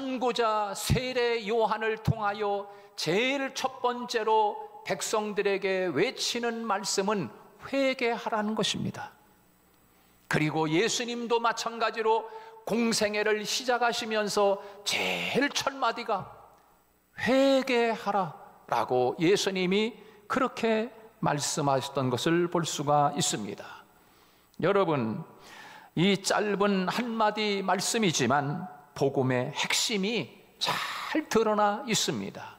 선구자 세례 요한을 통하여 제일 첫 번째로 백성들에게 외치는 말씀은 회개하라는 것입니다. 그리고 예수님도 마찬가지로 공생애를 시작하시면서 제일 첫 마디가 회개하라 라고 예수님이 그렇게 말씀하셨던 것을 볼 수가 있습니다. 여러분, 이 짧은 한마디 말씀이지만 복음의 핵심이 잘 드러나 있습니다.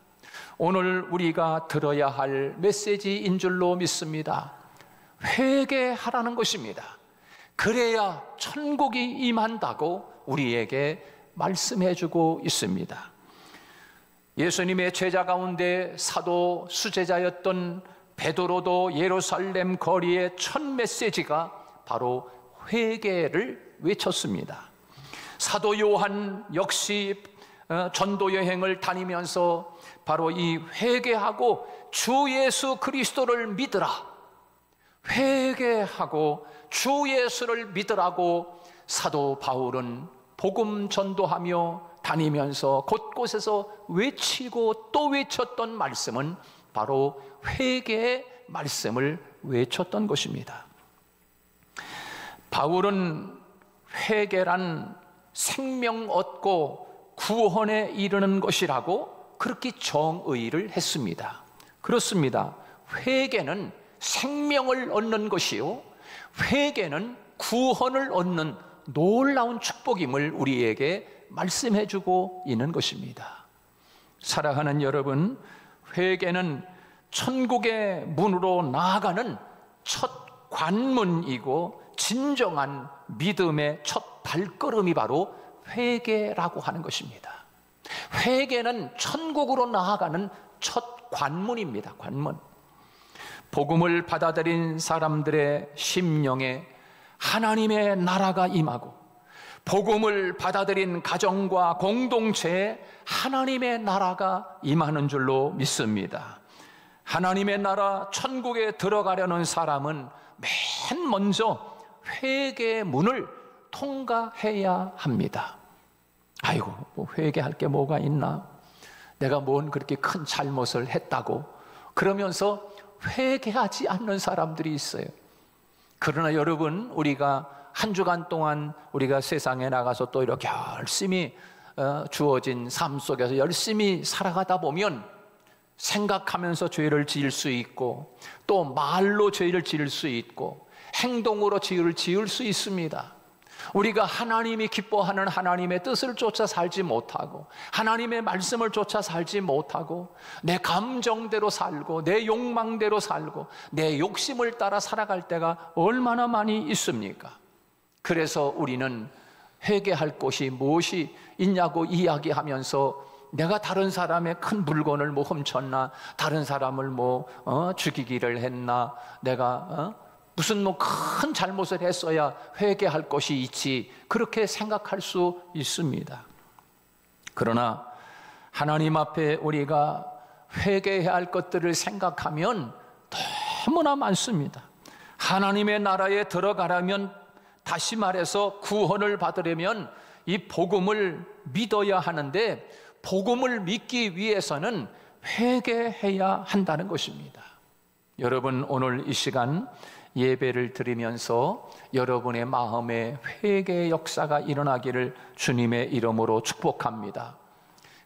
오늘 우리가 들어야 할 메시지인 줄로 믿습니다. 회개하라는 것입니다. 그래야 천국이 임한다고 우리에게 말씀해주고 있습니다. 예수님의 제자 가운데 사도 수제자였던 베드로도 예루살렘 거리의 첫 메시지가 바로 회개를 외쳤습니다. 사도 요한 역시 전도 여행을 다니면서 바로 이 회개하고 주 예수 그리스도를 믿으라, 회개하고 주 예수를 믿으라고 사도 바울은 복음 전도하며 다니면서 곳곳에서 외치고 또 외쳤던 말씀은 바로 회개의 말씀을 외쳤던 것입니다. 바울은 회개란 생명 얻고 구원에 이르는 것이라고 그렇게 정의를 했습니다. 그렇습니다. 회개는 생명을 얻는 것이요, 회개는 구원을 얻는 놀라운 축복임을 우리에게 말씀해주고 있는 것입니다. 사랑하는 여러분, 회개는 천국의 문으로 나아가는 첫 관문이고 진정한 믿음의 첫 발걸음이 바로 회개라고 하는 것입니다. 회개는 천국으로 나아가는 첫 관문입니다. 관문. 복음을 받아들인 사람들의 심령에 하나님의 나라가 임하고, 복음을 받아들인 가정과 공동체에 하나님의 나라가 임하는 줄로 믿습니다. 하나님의 나라 천국에 들어가려는 사람은 맨 먼저 회개의 문을 통과해야 합니다. 아이고, 뭐 회개할 게 뭐가 있나? 내가 뭔 그렇게 큰 잘못을 했다고 그러면서 회개하지 않는 사람들이 있어요. 그러나 여러분, 우리가 한 주간 동안 우리가 세상에 나가서 또 이렇게 열심히 주어진 삶 속에서 열심히 살아가다 보면 생각하면서 죄를 지을 수 있고, 또 말로 죄를 지을 수 있고, 행동으로 죄를 지을 수 있습니다. 우리가 하나님이 기뻐하는 하나님의 뜻을 쫓아 살지 못하고, 하나님의 말씀을 쫓아 살지 못하고, 내 감정대로 살고 내 욕망대로 살고 내 욕심을 따라 살아갈 때가 얼마나 많이 있습니까? 그래서 우리는 회개할 곳이 무엇이 있냐고 이야기하면서 내가 다른 사람의 큰 물건을 뭐 훔쳤나, 다른 사람을 죽이기를 했나, 내가 무슨 큰 잘못을 했어야 회개할 것이 있지, 그렇게 생각할 수 있습니다. 그러나 하나님 앞에 우리가 회개해야 할 것들을 생각하면 너무나 많습니다. 하나님의 나라에 들어가려면, 다시 말해서 구원을 받으려면 이 복음을 믿어야 하는데, 복음을 믿기 위해서는 회개해야 한다는 것입니다. 여러분, 오늘 이 시간 예배를 드리면서 여러분의 마음에 회개의 역사가 일어나기를 주님의 이름으로 축복합니다.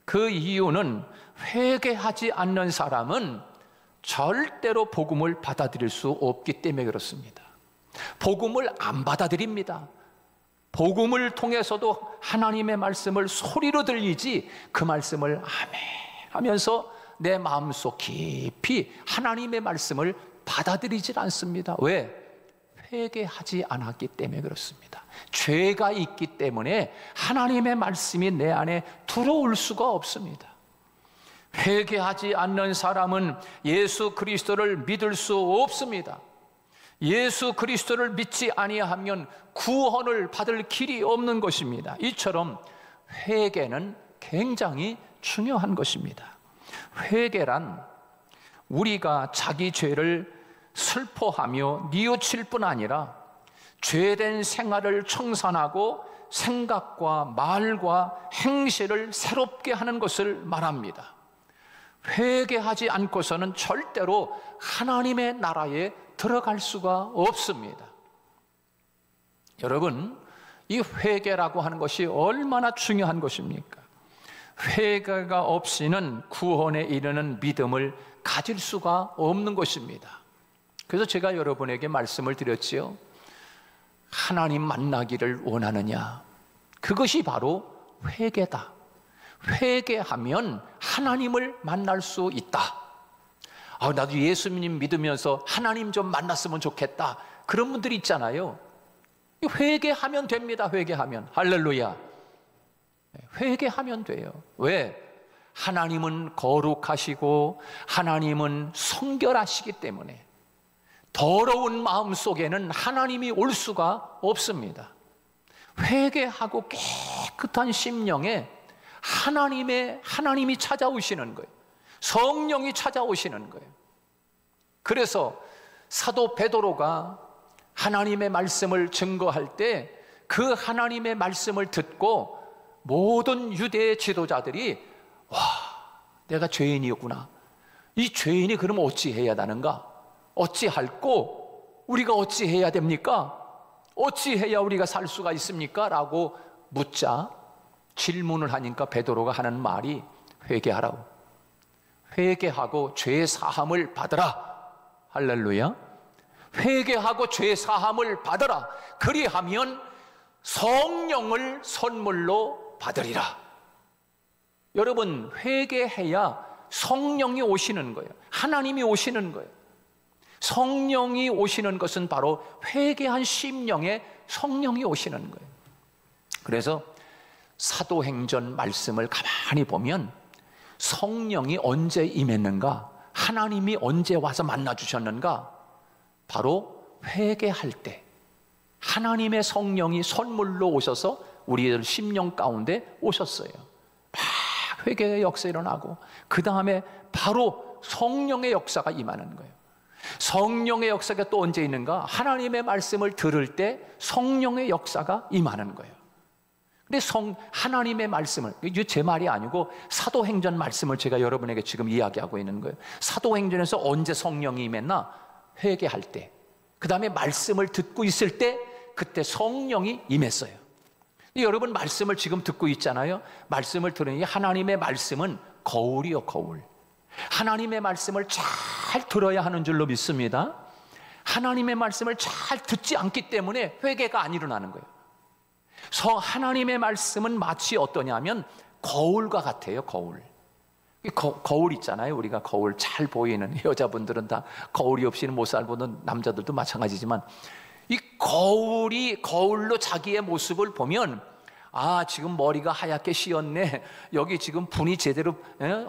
그 이유는 회개하지 않는 사람은 절대로 복음을 받아들일 수 없기 때문에 그렇습니다. 복음을 안 받아들입니다. 복음을 통해서도 하나님의 말씀을 소리로 들리지 그 말씀을 아멘 하면서 내 마음속 깊이 하나님의 말씀을 받아들이질 않습니다. 왜? 회개하지 않았기 때문에 그렇습니다. 죄가 있기 때문에 하나님의 말씀이 내 안에 들어올 수가 없습니다. 회개하지 않는 사람은 예수 그리스도를 믿을 수 없습니다. 예수 그리스도를 믿지 아니하면 구원을 받을 길이 없는 것입니다. 이처럼 회개는 굉장히 중요한 것입니다. 회개란 우리가 자기 죄를 슬퍼하며 뉘우칠 뿐 아니라 죄된 생활을 청산하고 생각과 말과 행실을 새롭게 하는 것을 말합니다. 회개하지 않고서는 절대로 하나님의 나라에 들어갈 수가 없습니다. 여러분, 이 회개라고 하는 것이 얼마나 중요한 것입니까? 회개가 없이는 구원에 이르는 믿음을 가질 수가 없는 것입니다. 그래서 제가 여러분에게 말씀을 드렸지요. 하나님 만나기를 원하느냐? 그것이 바로 회개다. 회개하면 하나님을 만날 수 있다. 나도 예수님 믿으면서 하나님 좀 만났으면 좋겠다. 그런 분들이 있잖아요. 회개하면 됩니다. 회개하면. 할렐루야. 회개하면 돼요. 왜? 하나님은 거룩하시고 하나님은 성결하시기 때문에 더러운 마음 속에는 하나님이 올 수가 없습니다. 회개하고 깨끗한 심령에 하나님이 찾아오시는 거예요. 성령이 찾아오시는 거예요. 그래서 사도 베드로가 하나님의 말씀을 증거할 때 그 하나님의 말씀을 듣고 모든 유대의 지도자들이 와, 내가 죄인이었구나. 이 죄인이 그러면 어찌해야 하는가? 어찌할꼬? 우리가 어찌해야 됩니까? 어찌해야 우리가 살 수가 있습니까? 라고 묻자 질문을 하니까 베드로가 하는 말이 회개하라고. 회개하고 죄 사함을 받으라. 할렐루야. 회개하고 죄 사함을 받으라. 그리하면 성령을 선물로 받으리라. 여러분, 회개해야 성령이 오시는 거예요. 하나님이 오시는 거예요. 성령이 오시는 것은 바로 회개한 심령에 성령이 오시는 거예요. 그래서 사도행전 말씀을 가만히 보면 성령이 언제 임했는가? 하나님이 언제 와서 만나주셨는가? 바로 회개할 때 하나님의 성령이 선물로 오셔서 우리들 심령 가운데 오셨어요. 막 회개의 역사 일어나고 그 다음에 바로 성령의 역사가 임하는 거예요. 성령의 역사가 또 언제 있는가? 하나님의 말씀을 들을 때 성령의 역사가 임하는 거예요. 근데 하나님의 말씀을, 이게 제 말이 아니고 사도행전 말씀을 제가 여러분에게 지금 이야기하고 있는 거예요. 사도행전에서 언제 성령이 임했나? 회개할 때, 그 다음에 말씀을 듣고 있을 때 그때 성령이 임했어요. 여러분 말씀을 지금 듣고 있잖아요. 말씀을 들으니 하나님의 말씀은 거울이요, 거울. 하나님의 말씀을 잘 들어야 하는 줄로 믿습니다. 하나님의 말씀을 잘 듣지 않기 때문에 회개가 안 일어나는 거예요. 하나님의 말씀은 마치 어떠냐면 거울과 같아요. 거울. 거울 있잖아요. 우리가 거울 잘 보이는, 여자분들은 다 거울이 없이는 못 살고는 남자들도 마찬가지지만 이 거울로 자기의 모습을 보면 지금 머리가 하얗게 씌었네. 여기 지금 분이 제대로,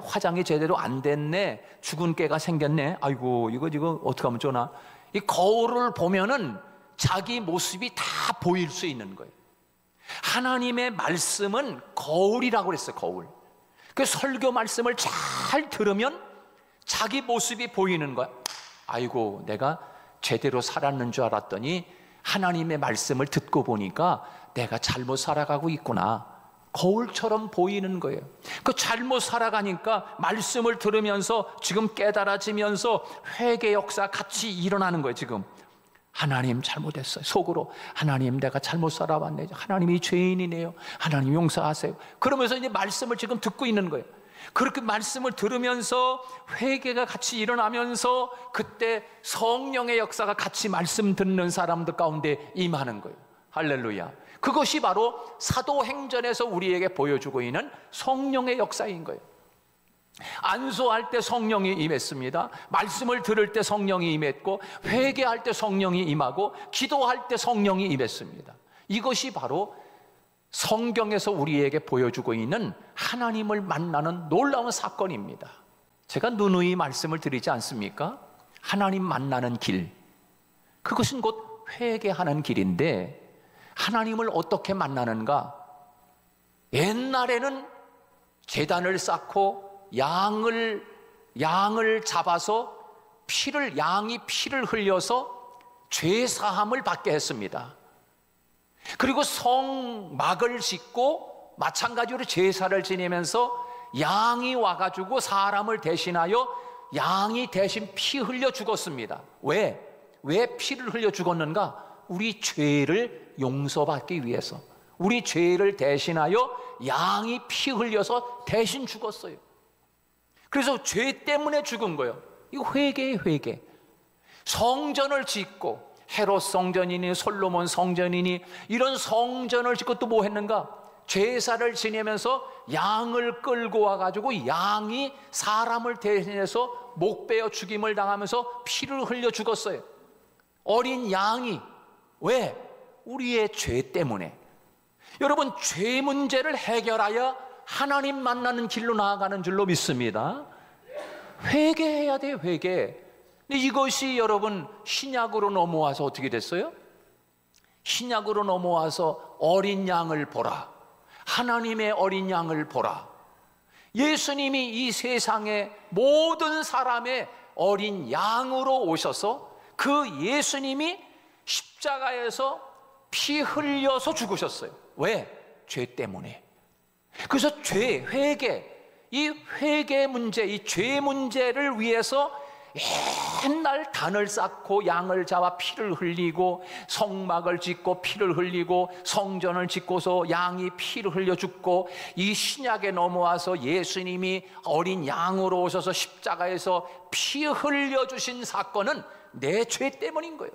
화장이 제대로 안 됐네. 죽은 깨가 생겼네. 아이고, 이거 어떻게 하면 좋나. 이 거울을 보면은 자기 모습이 다 보일 수 있는 거예요. 하나님의 말씀은 거울이라고 그랬어요. 거울. 그 설교 말씀을 잘 들으면 자기 모습이 보이는 거야. 아이고, 내가 제대로 살았는 줄 알았더니 하나님의 말씀을 듣고 보니까 내가 잘못 살아가고 있구나. 거울처럼 보이는 거예요. 그 잘못 살아가니까 말씀을 들으면서 지금 깨달아지면서 회개 역사 같이 일어나는 거예요. 지금 하나님 잘못했어요. 속으로 하나님 내가 잘못 살아왔네. 하나님이 죄인이네요. 하나님 용서하세요. 그러면서 이제 말씀을 지금 듣고 있는 거예요. 그렇게 말씀을 들으면서 회개가 같이 일어나면서 그때 성령의 역사가 같이 말씀 듣는 사람들 가운데 임하는 거예요. 할렐루야. 그것이 바로 사도행전에서 우리에게 보여주고 있는 성령의 역사인 거예요. 안수할 때 성령이 임했습니다. 말씀을 들을 때 성령이 임했고, 회개할 때 성령이 임하고, 기도할 때 성령이 임했습니다. 이것이 바로 성경에서 우리에게 보여주고 있는 하나님을 만나는 놀라운 사건입니다. 제가 누누이 말씀을 드리지 않습니까? 하나님 만나는 길, 그것은 곧 회개하는 길인데 하나님을 어떻게 만나는가? 옛날에는 제단을 쌓고 양을 잡아서 양이 피를 흘려서 죄 사함을 받게 했습니다. 그리고 성막을 짓고 마찬가지로 제사를 지내면서 양이 와가지고 사람을 대신하여 양이 대신 피 흘려 죽었습니다. 왜 피를 흘려 죽었는가? 우리 죄를 용서받기 위해서. 우리 죄를 대신하여 양이 피 흘려서 대신 죽었어요. 그래서 죄 때문에 죽은 거예요. 이거 회개예요, 회개. 성전을 짓고 헤롯 성전이니 솔로몬 성전이니 이런 성전을 짓고 또 뭐 했는가? 제사를 지내면서 양을 끌고 와가지고 양이 사람을 대신해서 목 베어 죽임을 당하면서 피를 흘려 죽었어요. 어린 양이. 왜? 우리의 죄 때문에. 여러분, 죄 문제를 해결하여 하나님 만나는 길로 나아가는 줄로 믿습니다. 회개해야 돼요, 회개. 근데 이것이 여러분 신약으로 넘어와서 어떻게 됐어요? 신약으로 넘어와서 어린 양을 보라. 하나님의 어린 양을 보라. 예수님이 이 세상의 모든 사람의 어린 양으로 오셔서 그 예수님이 십자가에서 피 흘려서 죽으셨어요. 왜? 죄 때문에. 그래서 회개, 이 회개 문제, 이 죄 문제를 위해서 옛날 단을 쌓고 양을 잡아 피를 흘리고 성막을 짓고 피를 흘리고 성전을 짓고서 양이 피를 흘려 죽고 이 신약에 넘어와서 예수님이 어린 양으로 오셔서 십자가에서 피 흘려 주신 사건은 내 죄 때문인 거예요.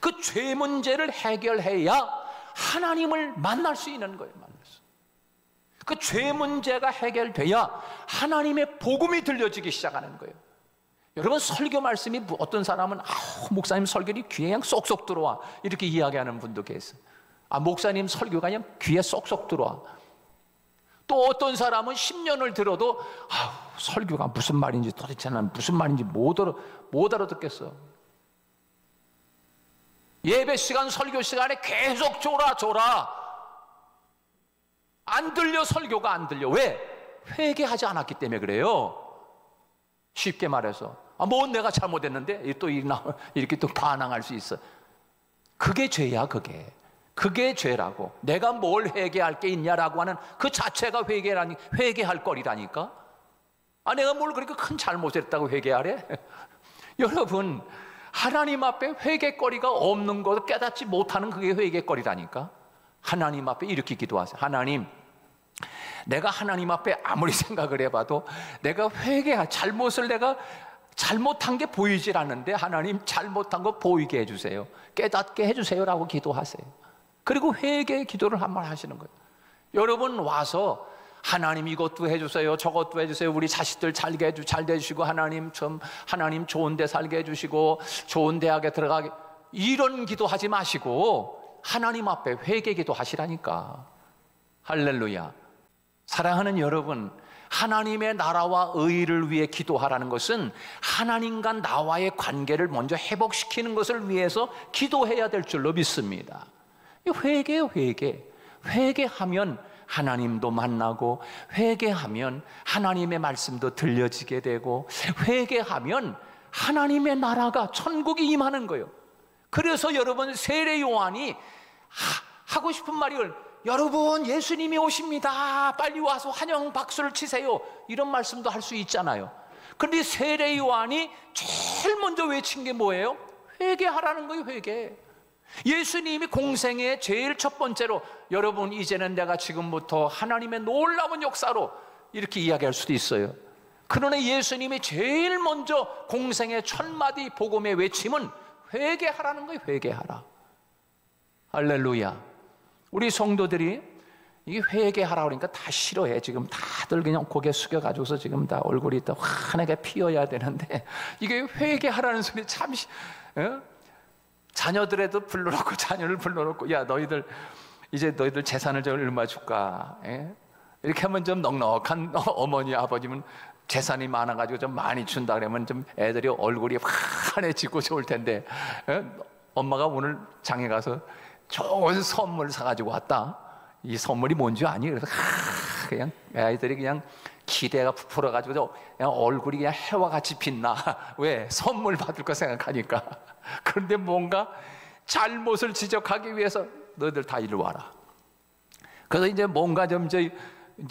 그 죄 문제를 해결해야 하나님을 만날 수 있는 거예요. 그 죄 문제가 해결돼야 하나님의 복음이 들려지기 시작하는 거예요. 여러분, 설교 말씀이 어떤 사람은 목사님 설교니 귀에 그냥 쏙쏙 들어와 이렇게 이야기하는 분도 계세요. 목사님 설교가 그냥 귀에 쏙쏙 들어와. 또 어떤 사람은 10년을 들어도 설교가 무슨 말인지 도대체 난 무슨 말인지 못 알아듣겠어. 예배 시간 설교 시간에 계속 졸아 안 들려. 설교가 안 들려. 왜? 회개하지 않았기 때문에 그래요. 쉽게 말해서 뭐 내가 잘못했는데 또 이렇게 또 반항할 수 있어. 그게 죄야. 그게 죄라고. 내가 뭘 회개할 게 있냐라고 하는 그 자체가 회개할 거리라니까. 내가 뭘 그렇게 큰 잘못을 했다고 회개하래? 여러분, 하나님 앞에 회개거리가 없는 것을 깨닫지 못하는 그게 회개거리라니까. 하나님 앞에 이렇게 기도하세요. 하나님, 내가 하나님 앞에 아무리 생각을 해봐도 내가 잘못을 내가 잘못한 게 보이질 않는데 하나님 잘못한 거 보이게 해주세요. 깨닫게 해주세요라고 기도하세요. 그리고 회개의 기도를 한번 하시는 거예요. 여러분 와서 하나님 이것도 해주세요, 저것도 해주세요. 우리 자식들 잘 되주시고 하나님 좋은 데 살게 해주시고 좋은 대학에 들어가게, 이런 기도하지 마시고 하나님 앞에 회개 기도하시라니까. 할렐루야. 사랑하는 여러분, 하나님의 나라와 의를 위해 기도하라는 것은 하나님과 나와의 관계를 먼저 회복시키는 것을 위해서 기도해야 될 줄로 믿습니다. 회개요, 회개. 회개하면 하나님도 만나고, 회개하면 하나님의 말씀도 들려지게 되고, 회개하면 하나님의 나라가, 천국이 임하는 거예요. 그래서 여러분, 세례 요한이 하고 싶은 말이, 여러분 예수님이 오십니다, 빨리 와서 환영 박수를 치세요, 이런 말씀도 할 수 있잖아요. 그런데 세례 요한이 제일 먼저 외친 게 뭐예요? 회개하라는 거예요. 회개. 예수님이 공생의 제일 첫 번째로, 여러분 이제는 내가 지금부터 하나님의 놀라운 역사로, 이렇게 이야기할 수도 있어요. 그러나 예수님이 제일 먼저 공생의 첫 마디 복음의 외침은 회개하라는 거예요. 회개하라. 할렐루야. 우리 성도들이 이게 회개하라 그러니까 다 싫어해. 지금 다들 그냥 고개 숙여가지고서 지금 다 얼굴이 다 환하게 피어야 되는데, 이게 회개하라는 소리 참, 자녀들에도 불러놓고, 자녀를 불러놓고, 야 너희들 이제 너희들 재산을 좀 얼마 줄까? 이렇게 하면 좀 넉넉한 어머니 아버님은 재산이 많아가지고 좀 많이 준다 그러면 좀 애들이 얼굴이 환해지고 좋을 텐데, 엄마가 오늘 장에 가서 좋은 선물 사가지고 왔다. 이 선물이 뭔지 아니? 그래서 그냥 아이들이 그냥 기대가 부풀어가지고 그냥 얼굴이 그냥 해와 같이 빛나. 왜? 선물 받을 거 생각하니까. 그런데 뭔가 잘못을 지적하기 위해서 너희들 다 이리 와라. 그래서 이제 뭔가 좀 이제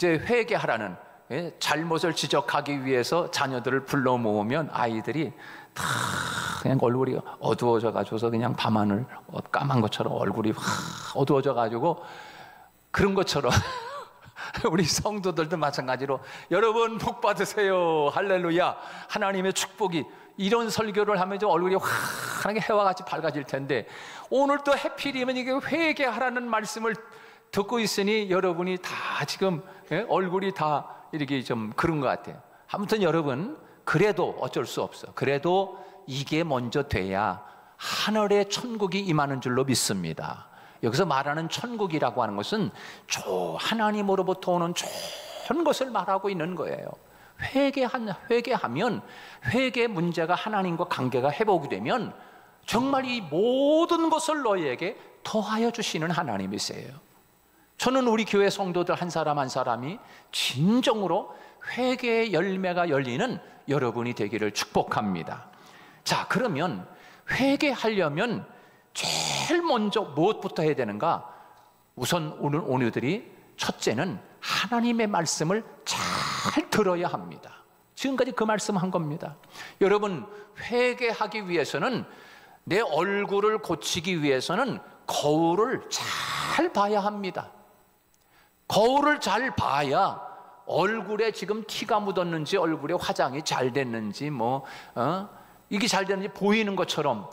회개하라는, 잘못을 지적하기 위해서 자녀들을 불러 모으면 아이들이 다 그냥 얼굴이 어두워져 가지고서 그냥 밤하늘 까만 것처럼 얼굴이 어두워져 가지고 그런 것처럼 우리 성도들도 마찬가지로 여러분 복 받으세요 할렐루야 하나님의 축복이, 이런 설교를 하면 좀 얼굴이 환하게 해와 같이 밝아질 텐데, 오늘 또 해필이면 이게 회개하라는 말씀을 듣고 있으니 여러분이 다 지금 얼굴이 다 이렇게 좀 그런 것 같아요. 아무튼 여러분, 그래도 어쩔 수 없어. 그래도 이게 먼저 돼야 하늘의 천국이 임하는 줄로 믿습니다. 여기서 말하는 천국이라고 하는 것은 하나님으로부터 오는 좋은 것을 말하고 있는 거예요. 회개하면, 회개 문제가 하나님과 관계가 회복이 되면 정말 이 모든 것을 너희에게 더하여 주시는 하나님이세요. 저는 우리 교회 성도들 한 사람 한 사람이 진정으로 회개의 열매가 열리는 여러분이 되기를 축복합니다. 자, 그러면 회개하려면 제일 먼저 무엇부터 해야 되는가? 우선 오늘들이 첫째는 하나님의 말씀을 잘 들어야 합니다. 지금까지 그 말씀한 겁니다. 여러분, 회개하기 위해서는, 내 얼굴을 고치기 위해서는 거울을 잘 봐야 합니다. 거울을 잘 봐야 얼굴에 지금 티가 묻었는지, 얼굴에 화장이 잘 됐는지, 이게 잘 됐는지 보이는 것처럼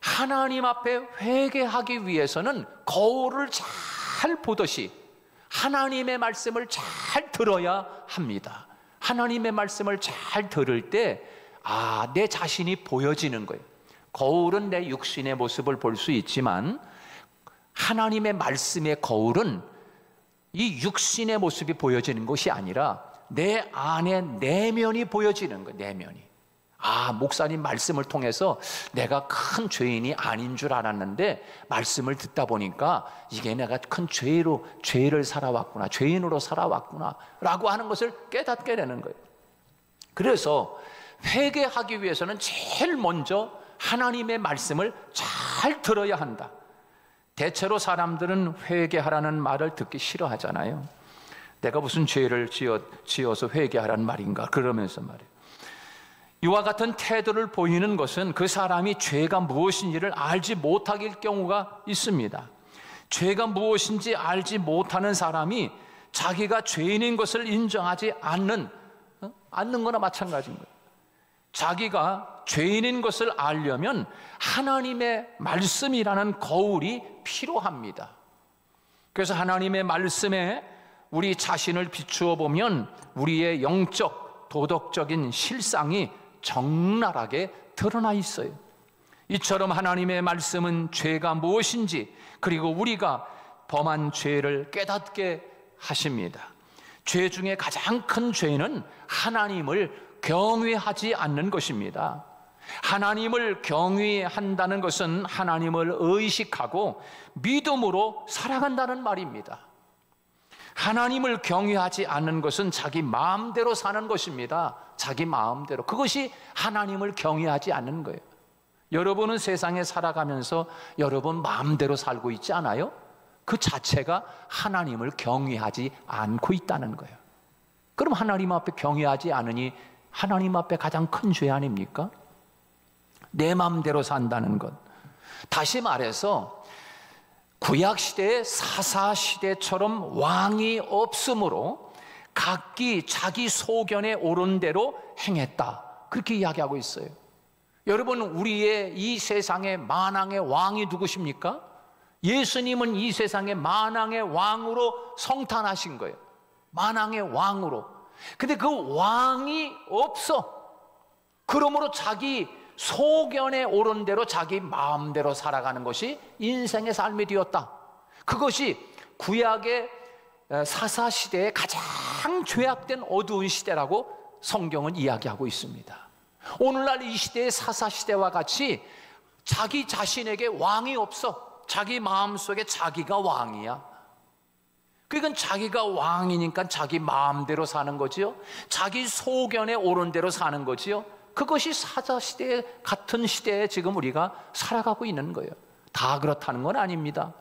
하나님 앞에 회개하기 위해서는 거울을 잘 보듯이 하나님의 말씀을 잘 들어야 합니다. 하나님의 말씀을 잘 들을 때, 내 자신이 보여지는 거예요. 거울은 내 육신의 모습을 볼 수 있지만 하나님의 말씀의 거울은 이 육신의 모습이 보여지는 것이 아니라 내 안에 내면이 보여지는 거예요. 내면이. 목사님 말씀을 통해서 내가 큰 죄인이 아닌 줄 알았는데 말씀을 듣다 보니까 이게 내가 큰 죄를 살아왔구나, 죄인으로 살아왔구나 라고 하는 것을 깨닫게 되는 거예요. 그래서 회개하기 위해서는 제일 먼저 하나님의 말씀을 잘 들어야 한다. 대체로 사람들은 회개하라는 말을 듣기 싫어하잖아요. 내가 무슨 죄를 지어서 회개하라는 말인가 그러면서 말이에요. 이와 같은 태도를 보이는 것은 그 사람이 죄가 무엇인지를 알지 못할 경우가 있습니다. 죄가 무엇인지 알지 못하는 사람이 자기가 죄인인 것을 인정하지 않는 거나 마찬가지인 거예요. 자기가 죄인인 것을 알려면 하나님의 말씀이라는 거울이 필요합니다. 그래서 하나님의 말씀에 우리 자신을 비추어 보면 우리의 영적, 도덕적인 실상이 적나라하게 드러나 있어요. 이처럼 하나님의 말씀은 죄가 무엇인지, 그리고 우리가 범한 죄를 깨닫게 하십니다. 죄 중에 가장 큰 죄는 하나님을 경외하지 않는 것입니다. 하나님을 경외한다는 것은 하나님을 의식하고 믿음으로 살아간다는 말입니다. 하나님을 경외하지 않는 것은 자기 마음대로 사는 것입니다. 자기 마음대로. 그것이 하나님을 경외하지 않는 거예요. 여러분은 세상에 살아가면서 여러분 마음대로 살고 있지 않아요? 그 자체가 하나님을 경외하지 않고 있다는 거예요. 그럼 하나님 앞에 경외하지 않으니 하나님 앞에 가장 큰 죄 아닙니까? 내 마음대로 산다는 것. 다시 말해서 구약시대의 사사시대처럼 왕이 없으므로 각기 자기 소견에 오른 대로 행했다, 그렇게 이야기하고 있어요. 여러분, 우리의 이 세상의 만왕의 왕이 누구십니까? 예수님은 이 세상의 만왕의 왕으로 성탄하신 거예요. 만왕의 왕으로. 근데 그 왕이 없어. 그러므로 자기 소견에 오른 대로 자기 마음대로 살아가는 것이 인생의 삶이 되었다. 그것이 구약의 사사시대의 가장 죄악된 어두운 시대라고 성경은 이야기하고 있습니다. 오늘날 이 시대의 사사시대와 같이 자기 자신에게 왕이 없어. 자기 마음속에 자기가 왕이야. 그러니까 자기가 왕이니까 자기 마음대로 사는 거지요. 자기 소견에 오른 대로 사는 거지요. 그것이 사사시대 같은 시대에 지금 우리가 살아가고 있는 거예요. 다 그렇다는 건 아닙니다.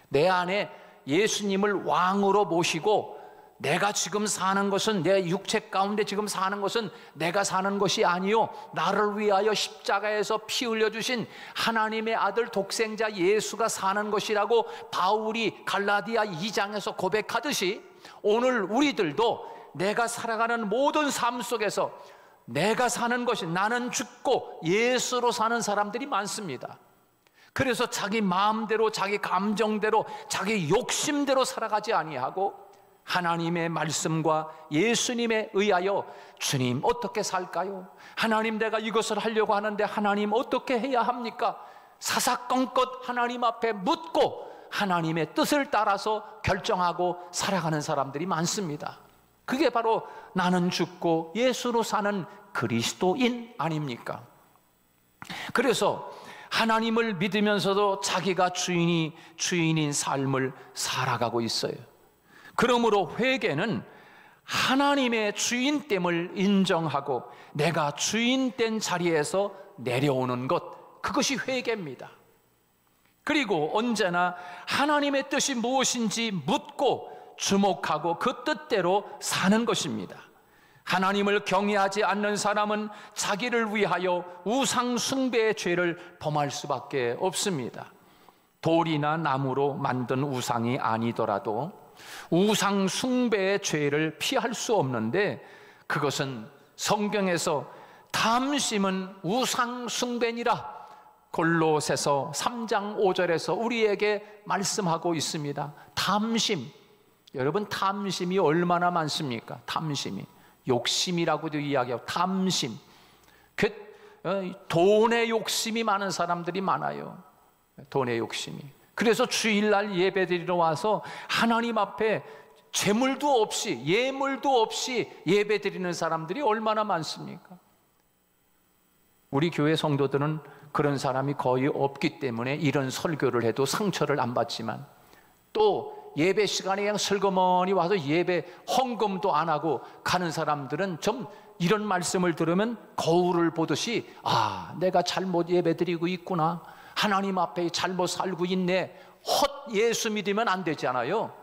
내 안에 예수님을 왕으로 모시고 내가 지금 사는 것은, 내 육체 가운데 지금 사는 것은 내가 사는 것이 아니요 나를 위하여 십자가에서 피 흘려주신 하나님의 아들 독생자 예수가 사는 것이라고 바울이 갈라디아 2장에서 고백하듯이, 오늘 우리들도 내가 살아가는 모든 삶 속에서 내가 사는 것이, 나는 죽고 예수로 사는 사람들이 많습니다. 그래서 자기 마음대로, 자기 감정대로, 자기 욕심대로 살아가지 아니하고 하나님의 말씀과 예수님에 의하여, 주님 어떻게 살까요? 하나님, 내가 이것을 하려고 하는데 하나님 어떻게 해야 합니까? 사사건건 하나님 앞에 묻고 하나님의 뜻을 따라서 결정하고 살아가는 사람들이 많습니다. 그게 바로 나는 죽고 예수로 사는 그리스도인 아닙니까? 그래서 하나님을 믿으면서도 자기가 주인인 삶을 살아가고 있어요. 그러므로 회개는 하나님의 주인됨을 인정하고 내가 주인된 자리에서 내려오는 것, 그것이 회개입니다. 그리고 언제나 하나님의 뜻이 무엇인지 묻고 주목하고 그 뜻대로 사는 것입니다. 하나님을 경외하지 않는 사람은 자기를 위하여 우상 숭배의 죄를 범할 수밖에 없습니다. 돌이나 나무로 만든 우상이 아니더라도 우상 숭배의 죄를 피할 수 없는데, 그것은 성경에서 탐심은 우상 숭배니라 골로새서 3장 5절에서 우리에게 말씀하고 있습니다. 탐심, 여러분 탐심이 얼마나 많습니까? 탐심이, 욕심이라고도 이야기하고 탐심, 돈의 욕심이 많은 사람들이 많아요. 돈의 욕심이. 그래서 주일날 예배드리러 와서 하나님 앞에 재물도 없이, 예물도 없이 예배드리는 사람들이 얼마나 많습니까? 우리 교회 성도들은 그런 사람이 거의 없기 때문에 이런 설교를 해도 상처를 안 받지만, 또 예배 시간에 그냥 슬그머니 와서 예배 헌금도 안 하고 가는 사람들은 좀 이런 말씀을 들으면 거울을 보듯이, 아, 내가 잘못 예배드리고 있구나, 하나님 앞에 잘못 살고 있네. 헛 예수 믿으면 안 되잖아요.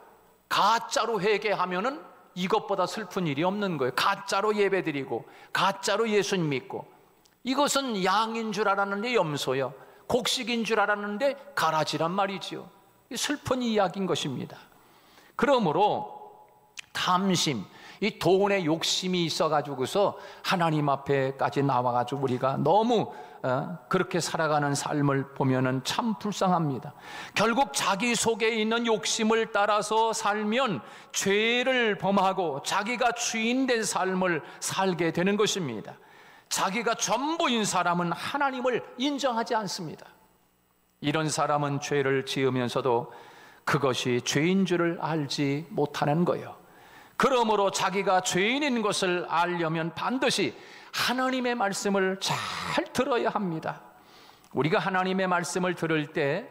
가짜로 회개하면은 이것보다 슬픈 일이 없는 거예요. 가짜로 예배드리고 가짜로 예수님 믿고, 이것은 양인 줄 알았는데 염소요, 곡식인 줄 알았는데 가라지란 말이죠. 슬픈 이야기인 것입니다. 그러므로 탐심, 이 돈의 욕심이 있어가지고서 하나님 앞에까지 나와가지고 우리가 너무 그렇게 살아가는 삶을 보면은 참 불쌍합니다. 결국 자기 속에 있는 욕심을 따라서 살면 죄를 범하고 자기가 주인된 삶을 살게 되는 것입니다. 자기가 전부인 사람은 하나님을 인정하지 않습니다. 이런 사람은 죄를 지으면서도 그것이 죄인 줄을 알지 못하는 거예요. 그러므로 자기가 죄인인 것을 알려면 반드시 하나님의 말씀을 잘 들어야 합니다. 우리가 하나님의 말씀을 들을 때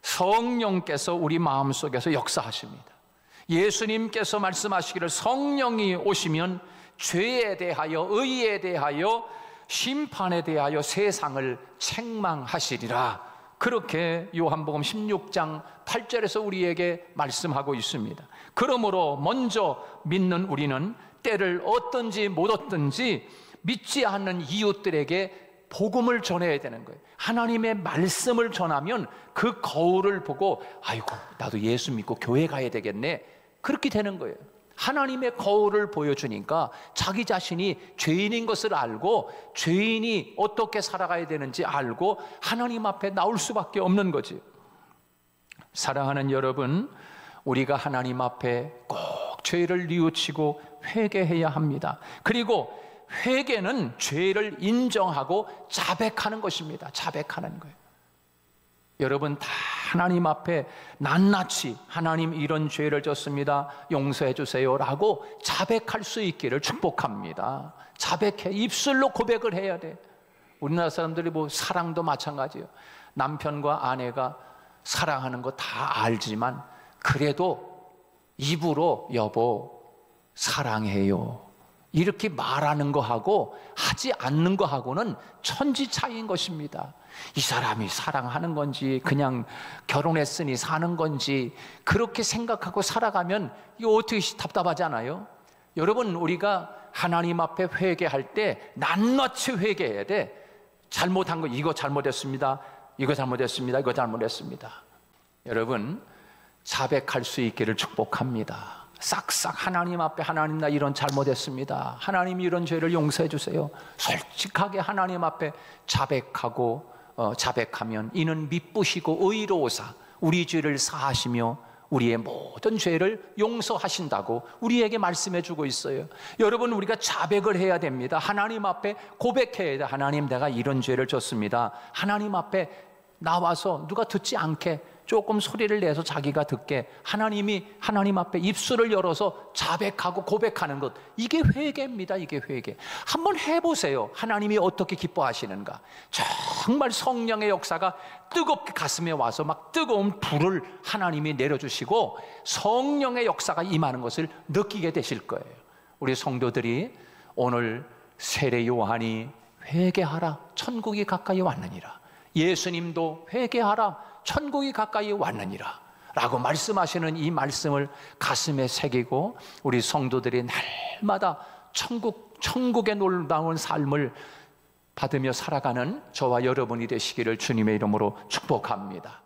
성령께서 우리 마음속에서 역사하십니다. 예수님께서 말씀하시기를 성령이 오시면 죄에 대하여, 의에 대하여, 심판에 대하여 세상을 책망하시리라, 그렇게 요한복음 16장 8절에서 우리에게 말씀하고 있습니다. 그러므로 먼저 믿는 우리는 때를 얻든지 못 얻든지 믿지 않는 이웃들에게 복음을 전해야 되는 거예요. 하나님의 말씀을 전하면 그 거울을 보고, 아이고 나도 예수 믿고 교회 가야 되겠네, 그렇게 되는 거예요. 하나님의 거울을 보여주니까 자기 자신이 죄인인 것을 알고 죄인이 어떻게 살아가야 되는지 알고 하나님 앞에 나올 수밖에 없는 거지. 사랑하는 여러분, 우리가 하나님 앞에 꼭 죄를 뉘우치고 회개해야 합니다. 그리고 회개는 죄를 인정하고 자백하는 것입니다. 자백하는 거예요. 여러분 다 하나님 앞에 낱낱이 하나님 이런 죄를 졌습니다, 용서해 주세요 라고 자백할 수 있기를 축복합니다. 자백해, 입술로 고백을 해야 돼. 우리나라 사람들이 뭐 사랑도 마찬가지예요. 남편과 아내가 사랑하는 거 다 알지만 그래도 입으로 여보 사랑해요 이렇게 말하는 거하고 하지 않는 거하고는 천지 차이인 것입니다. 이 사람이 사랑하는 건지 그냥 결혼했으니 사는 건지 그렇게 생각하고 살아가면 이거 어떻게 답답하지 않아요? 여러분, 우리가 하나님 앞에 회개할 때 낱낱이 회개해야 돼. 잘못한 거, 이거 잘못했습니다, 이거 잘못했습니다, 이거 잘못했습니다. 여러분, 자백할 수 있기를 축복합니다. 싹싹 하나님 앞에, 하나님 나 이런 잘못했습니다, 하나님 이런 죄를 용서해 주세요. 솔직하게 하나님 앞에 자백하고 자백하면 이는 미쁘시고 의로우사 우리 죄를 사하시며 우리의 모든 죄를 용서하신다고 우리에게 말씀해 주고 있어요. 여러분, 우리가 자백을 해야 됩니다. 하나님 앞에 고백해야 돼. 하나님, 내가 이런 죄를 졌습니다. 하나님 앞에 나와서 누가 듣지 않게 조금 소리를 내서 자기가 듣게 하나님이 하나님 앞에 입술을 열어서 자백하고 고백하는 것, 이게 회개입니다. 이게 회개. 한번 해보세요. 하나님이 어떻게 기뻐하시는가. 정말 성령의 역사가 뜨겁게 가슴에 와서 막 뜨거운 불을 하나님이 내려주시고 성령의 역사가 임하는 것을 느끼게 되실 거예요. 우리 성도들이 오늘 세례 요한이 회개하라, 천국이 가까이 왔느니라, 예수님도 회개하라, 천국이 가까이 왔느니라 라고 말씀하시는 이 말씀을 가슴에 새기고 우리 성도들이 날마다 천국의 놀라운 삶을 받으며 살아가는 저와 여러분이 되시기를 주님의 이름으로 축복합니다.